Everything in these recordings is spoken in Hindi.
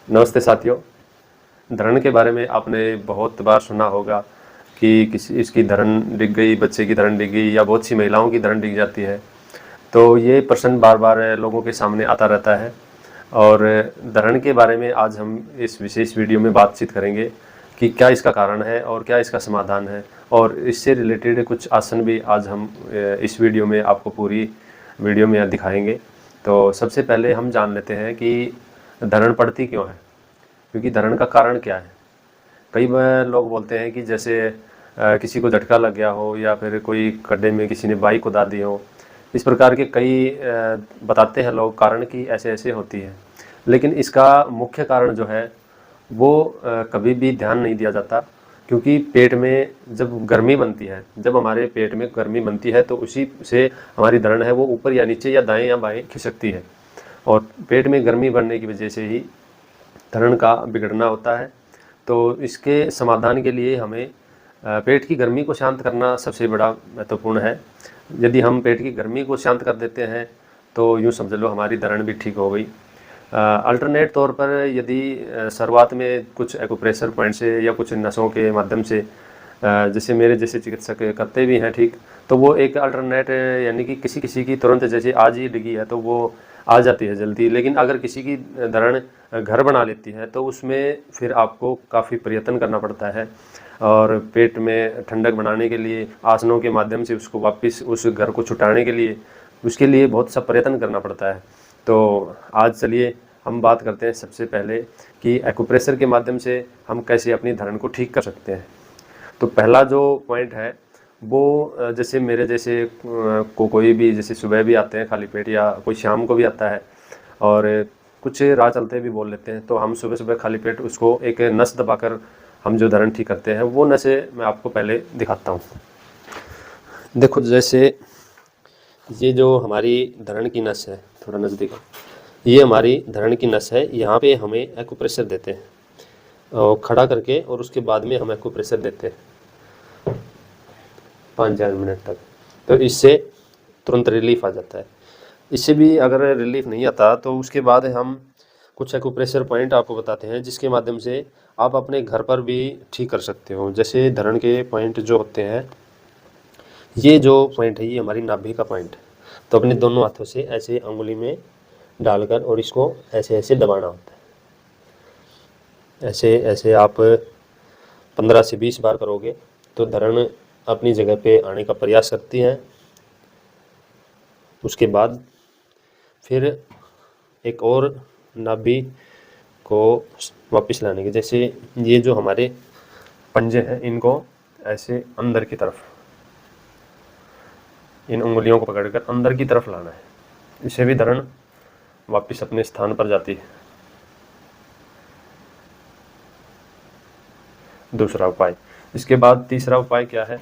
नमस्ते साथियों। धरण के बारे में आपने बहुत बार सुना होगा कि किसी इसकी धरण डिग गई, बच्चे की धरण डिग गई या बहुत सी महिलाओं की धरण डिग जाती है। तो ये प्रश्न बार बार लोगों के सामने आता रहता है और धरण के बारे में आज हम इस विशेष वीडियो में बातचीत करेंगे कि क्या इसका कारण है और क्या इसका समाधान है, और इससे रिलेटेड कुछ आसन भी आज हम इस वीडियो में आपको पूरी वीडियो में दिखाएंगे। तो सबसे पहले हम जान लेते हैं कि धरण पड़ती क्यों है, क्योंकि धरण का कारण क्या है। कई बार लोग बोलते हैं कि जैसे किसी को झटका लग गया हो या फिर कोई खड्डे में किसी ने बाइक कुदा दी हो, इस प्रकार के कई बताते हैं लोग कारण कि ऐसे ऐसे होती है। लेकिन इसका मुख्य कारण जो है वो कभी भी ध्यान नहीं दिया जाता, क्योंकि पेट में जब गर्मी बनती है, जब हमारे पेट में गर्मी बनती है तो उसी से हमारी धरण है वो ऊपर या नीचे या दाएं या बाएं खिसकती है, और पेट में गर्मी बढ़ने की वजह से ही धरण का बिगड़ना होता है। तो इसके समाधान के लिए हमें पेट की गर्मी को शांत करना सबसे बड़ा महत्वपूर्ण है। यदि हम पेट की गर्मी को शांत कर देते हैं तो यूँ समझ लो हमारी धरण भी ठीक हो गई। अल्टरनेट तौर पर यदि शुरुआत में कुछ एक्यूप्रेशर पॉइंट से या कुछ नसों के माध्यम से जैसे मेरे जैसे चिकित्सक करते भी हैं ठीक, तो वो एक अल्टरनेट यानी कि किसी किसी की तुरंत जैसे आज ही डिगी है तो वो आ जाती है जल्दी, लेकिन अगर किसी की धरण घर बना लेती है तो उसमें फिर आपको काफ़ी प्रयत्न करना पड़ता है, और पेट में ठंडक बनाने के लिए आसनों के माध्यम से उसको वापस उस घर को छुटाने के लिए उसके लिए बहुत सा प्रयत्न करना पड़ता है। तो आज चलिए हम बात करते हैं सबसे पहले कि एक्यूप्रेशर के माध्यम से हम कैसे अपनी धरण को ठीक कर सकते हैं। तो पहला जो पॉइंट है वो जैसे मेरे जैसे को कोई भी जैसे सुबह भी आते हैं खाली पेट या कोई शाम को भी आता है और कुछ राह चलते भी बोल लेते हैं, तो हम सुबह सुबह खाली पेट उसको एक नस दबाकर हम जो धरण ठीक करते हैं वो नसें मैं आपको पहले दिखाता हूँ। देखो जैसे ये जो हमारी धरण की नस है, थोड़ा नज़दीक, ये हमारी धरण की नस है। यहाँ पे हमें एक्यूप्रेशर देते हैं और खड़ा करके, और उसके बाद में हम एक्यूप्रेशर देते हैं 5-4 मिनट तक, तो इससे तुरंत रिलीफ आ जाता है। इससे भी अगर रिलीफ नहीं आता तो उसके बाद हम कुछ एक्यूप्रेशर पॉइंट आपको बताते हैं जिसके माध्यम से आप अपने घर पर भी ठीक कर सकते हो। जैसे धरण के पॉइंट जो होते हैं, ये जो पॉइंट है ये हमारी नाभि का पॉइंट है। तो अपने दोनों हाथों से ऐसे अंगुली में डालकर और इसको ऐसे ऐसे दबाना होता है। ऐसे ऐसे आप 15 से 20 बार करोगे तो धरण अपनी जगह पे आने का प्रयास करती है। उसके बाद फिर एक और नाभि को वापस लाने के, जैसे ये जो हमारे पंजे हैं इनको ऐसे अंदर की तरफ, इन उंगलियों को पकड़कर अंदर की तरफ लाना है, इससे भी धरण वापस अपने स्थान पर जाती है। दूसरा उपाय। इसके बाद तीसरा उपाय क्या है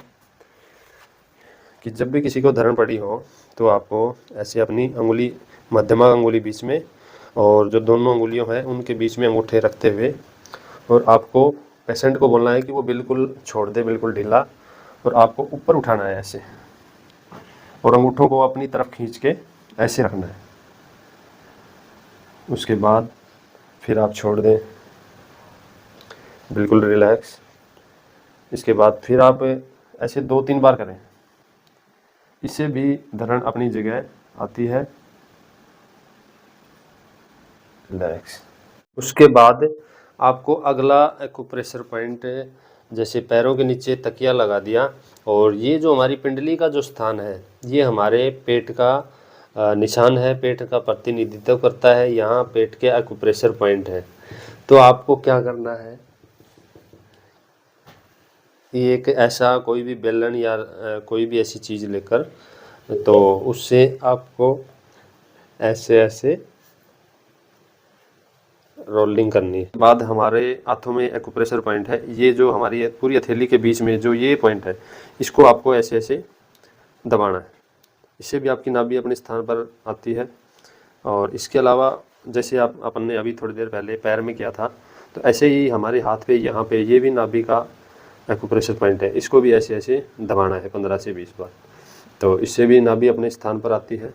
कि जब भी किसी को धरण पड़ी हो तो आपको ऐसे अपनी अंगुली, मध्यमा अंगुली बीच में और जो दोनों अंगुलियों हैं उनके बीच में अंगूठे रखते हुए, और आपको पेशेंट को बोलना है कि वो बिल्कुल छोड़ दे, बिल्कुल ढीला, और आपको ऊपर उठाना है ऐसे, और अंगूठों को अपनी तरफ खींच के ऐसे रखना है। उसके बाद फिर आप छोड़ दें, बिल्कुल रिलैक्स। इसके बाद फिर आप ऐसे 2-3 बार करें, इससे भी धरण अपनी जगह आती है। रिलैक्स। उसके बाद आपको अगला एक्यूप्रेशर पॉइंट, जैसे पैरों के नीचे तकिया लगा दिया, और ये जो हमारी पिंडली का जो स्थान है ये हमारे पेट का निशान है, पेट का प्रतिनिधित्व करता है। यहाँ पेट के एक्यूप्रेशर पॉइंट है। तो आपको क्या करना है, ये एक ऐसा कोई भी बेलन या कोई भी ऐसी चीज़ लेकर, तो उससे आपको ऐसे ऐसे रोलिंग करनी है। बाद हमारे हाथों में एक्यूप्रेशर पॉइंट है, ये जो हमारी पूरी हथेली के बीच में जो ये पॉइंट है, इसको आपको ऐसे ऐसे दबाना है। इससे भी आपकी नाभि अपने स्थान पर आती है। और इसके अलावा जैसे अपन ने अभी थोड़ी देर पहले पैर में किया था, तो ऐसे ही हमारे हाथ पे यहाँ पे ये भी नाभि का एक्यूप्रेशर पॉइंट है, इसको भी ऐसे ऐसे दबाना है 15 से 20 बार, तो इससे भी नाभि अपने स्थान पर आती है।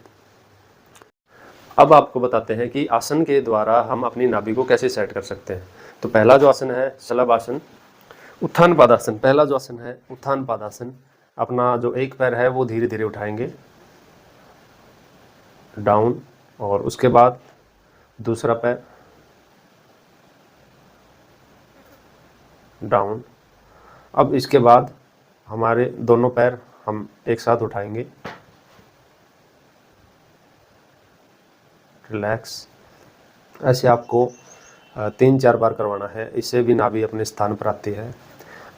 अब आपको बताते हैं कि आसन के द्वारा हम अपनी नाभि को कैसे सेट कर सकते हैं। तो पहला जो आसन है शलभ आसन, उत्थान पादासन। पहला जो आसन है उत्थान पादासन, अपना जो एक पैर है वो धीरे धीरे उठाएंगे डाउन, और उसके बाद दूसरा पैर डाउन। अब इसके बाद हमारे दोनों पैर हम एक साथ उठाएंगे, रिलैक्स। ऐसे आपको 3-4 बार करवाना है, इससे भी नाभि अपने स्थान पर आती है।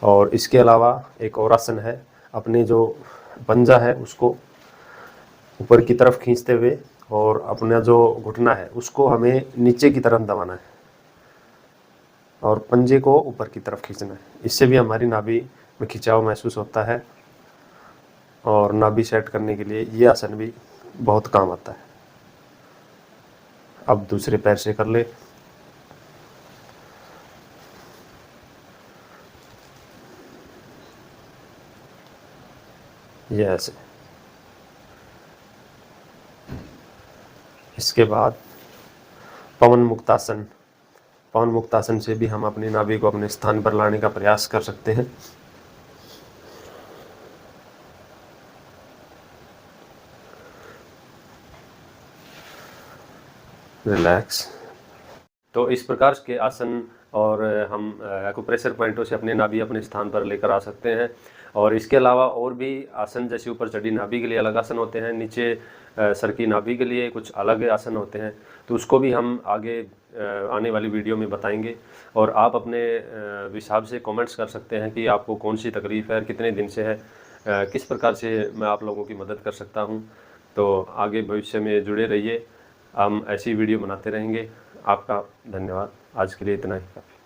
और इसके अलावा एक और आसन है, अपने जो पंजा है उसको ऊपर की तरफ खींचते हुए और अपना जो घुटना है उसको हमें नीचे की तरफ दबाना है और पंजे को ऊपर की तरफ खींचना है। इससे भी हमारी नाभि में खिंचाव महसूस होता है और नाभि सेट करने के लिए ये आसन भी बहुत काम आता है। अब दूसरे पैर से कर ले, ये ऐसे। इसके बाद पवन मुक्तासन। पवन मुक्तासन से भी हम अपनी नाभि को अपने स्थान पर लाने का प्रयास कर सकते हैं। रिलैक्स। तो इस प्रकार के आसन और हम एक्यूप्रेशर पॉइंटों से अपने नाभि अपने स्थान पर लेकर आ सकते हैं। और इसके अलावा और भी आसन, जैसे ऊपर चढ़ी नाभि के लिए अलग आसन होते हैं, नीचे सर की नाभि के लिए कुछ अलग आसन होते हैं, तो उसको भी हम आगे आने वाली वीडियो में बताएंगे। और आप अपने हिसाब से कमेंट्स कर सकते हैं कि आपको कौन सी तकलीफ़ है, कितने दिन से है, किस प्रकार से मैं आप लोगों की मदद कर सकता हूं। तो आगे भविष्य में जुड़े रहिए, हम ऐसी वीडियो बनाते रहेंगे। आपका धन्यवाद। आज के लिए इतना ही काफ़ी।